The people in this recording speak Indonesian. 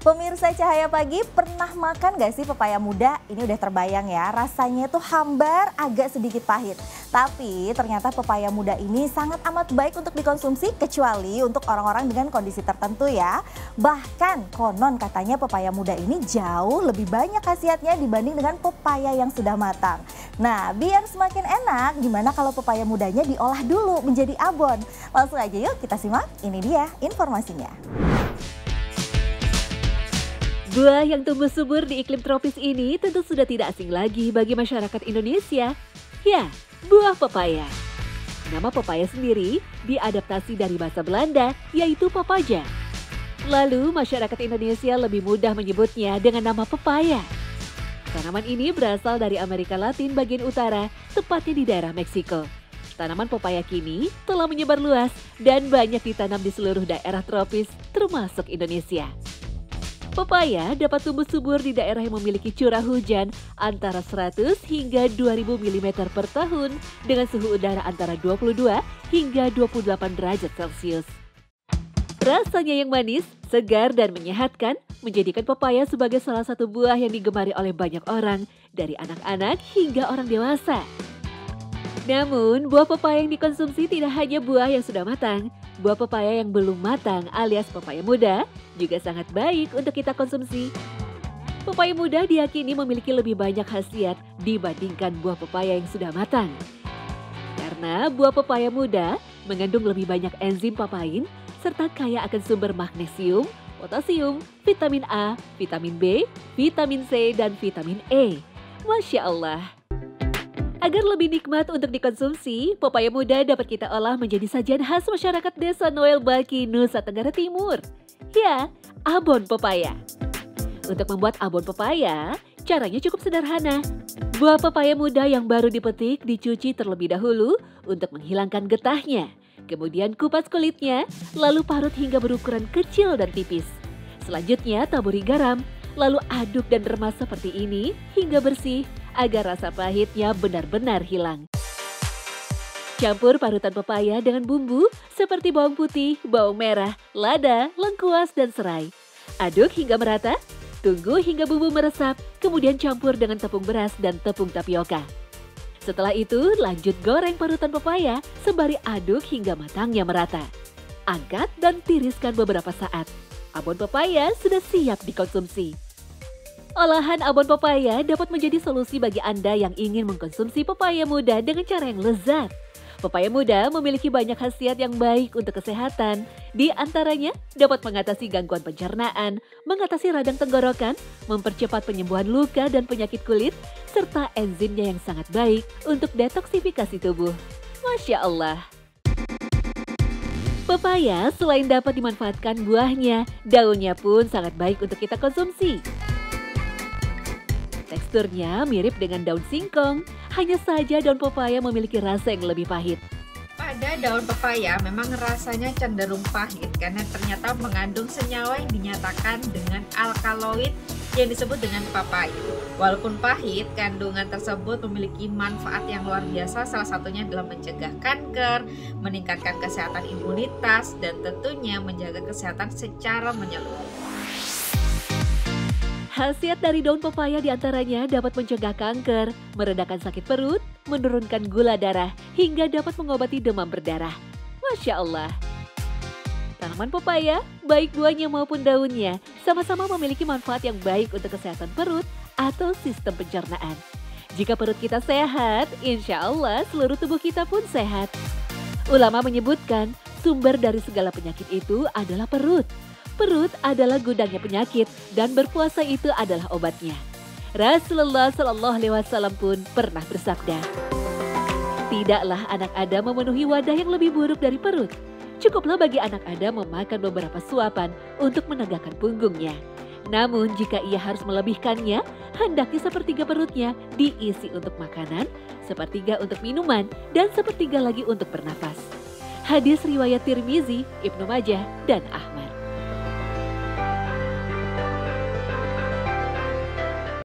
Pemirsa Cahaya Pagi, pernah makan gak sih pepaya muda? Ini udah terbayang ya, rasanya tuh hambar, agak sedikit pahit. Tapi ternyata pepaya muda ini sangat amat baik untuk dikonsumsi, kecuali untuk orang-orang dengan kondisi tertentu ya. Bahkan konon katanya pepaya muda ini jauh lebih banyak khasiatnya dibanding dengan pepaya yang sudah matang. Nah, biar semakin enak, gimana kalau pepaya mudanya diolah dulu menjadi abon? Langsung aja yuk kita simak, ini dia informasinya. Buah yang tumbuh subur di iklim tropis ini tentu sudah tidak asing lagi bagi masyarakat Indonesia. Ya, buah pepaya. Nama pepaya sendiri diadaptasi dari bahasa Belanda, yaitu papaja. Lalu masyarakat Indonesia lebih mudah menyebutnya dengan nama pepaya. Tanaman ini berasal dari Amerika Latin bagian utara, tepatnya di daerah Meksiko. Tanaman pepaya kini telah menyebar luas dan banyak ditanam di seluruh daerah tropis, termasuk Indonesia. Pepaya dapat tumbuh subur di daerah yang memiliki curah hujan antara 100 hingga 2000 mm per tahun dengan suhu udara antara 22 hingga 28 derajat Celcius. Rasanya yang manis, segar dan menyehatkan menjadikan pepaya sebagai salah satu buah yang digemari oleh banyak orang, dari anak-anak hingga orang dewasa. Namun, buah pepaya yang dikonsumsi tidak hanya buah yang sudah matang. Buah pepaya yang belum matang alias pepaya muda juga sangat baik untuk kita konsumsi. Pepaya muda diyakini memiliki lebih banyak khasiat dibandingkan buah pepaya yang sudah matang. Karena buah pepaya muda mengandung lebih banyak enzim papain serta kaya akan sumber magnesium, potasium, vitamin A, vitamin B, vitamin C, dan vitamin E. Masya Allah. Agar lebih nikmat untuk dikonsumsi, pepaya muda dapat kita olah menjadi sajian khas masyarakat Desa Noel Baki, Nusa Tenggara Timur. Ya, abon pepaya. Untuk membuat abon pepaya, caranya cukup sederhana. Buah pepaya muda yang baru dipetik dicuci terlebih dahulu untuk menghilangkan getahnya. Kemudian kupas kulitnya, lalu parut hingga berukuran kecil dan tipis. Selanjutnya taburi garam, lalu aduk dan remas seperti ini hingga bersih, agar rasa pahitnya benar-benar hilang. Campur parutan pepaya dengan bumbu seperti bawang putih, bawang merah, lada, lengkuas, dan serai. Aduk hingga merata, tunggu hingga bumbu meresap, kemudian campur dengan tepung beras dan tepung tapioka. Setelah itu lanjut goreng parutan pepaya sembari aduk hingga matangnya merata. Angkat dan tiriskan beberapa saat. Abon pepaya sudah siap dikonsumsi. Olahan abon pepaya dapat menjadi solusi bagi Anda yang ingin mengkonsumsi pepaya muda dengan cara yang lezat. Pepaya muda memiliki banyak khasiat yang baik untuk kesehatan. Di antaranya dapat mengatasi gangguan pencernaan, mengatasi radang tenggorokan, mempercepat penyembuhan luka dan penyakit kulit, serta enzimnya yang sangat baik untuk detoksifikasi tubuh. Masya Allah. Pepaya selain dapat dimanfaatkan buahnya, daunnya pun sangat baik untuk kita konsumsi. Teksturnya mirip dengan daun singkong, hanya saja daun pepaya memiliki rasa yang lebih pahit. Pada daun pepaya memang rasanya cenderung pahit karena ternyata mengandung senyawa yang dinyatakan dengan alkaloid yang disebut dengan papain. Walaupun pahit, kandungan tersebut memiliki manfaat yang luar biasa, salah satunya dalam mencegah kanker, meningkatkan kesehatan imunitas, dan tentunya menjaga kesehatan secara menyeluruh. Khasiat dari daun pepaya diantaranya dapat mencegah kanker, meredakan sakit perut, menurunkan gula darah, hingga dapat mengobati demam berdarah. Masya Allah. Tanaman pepaya, baik buahnya maupun daunnya, sama-sama memiliki manfaat yang baik untuk kesehatan perut atau sistem pencernaan. Jika perut kita sehat, insya Allah seluruh tubuh kita pun sehat. Ulama menyebutkan, sumber dari segala penyakit itu adalah perut. Perut adalah gudangnya penyakit dan berpuasa itu adalah obatnya. Rasulullah Shallallahu Alaihi Wasallam pun pernah bersabda, tidaklah anak Adam memenuhi wadah yang lebih buruk dari perut. Cukuplah bagi anak Adam memakan beberapa suapan untuk menegakkan punggungnya. Namun jika ia harus melebihkannya, hendaknya sepertiga perutnya diisi untuk makanan, sepertiga untuk minuman, dan sepertiga lagi untuk bernafas. Hadis riwayat Tirmizi, Ibnu Majah, dan Ahmad.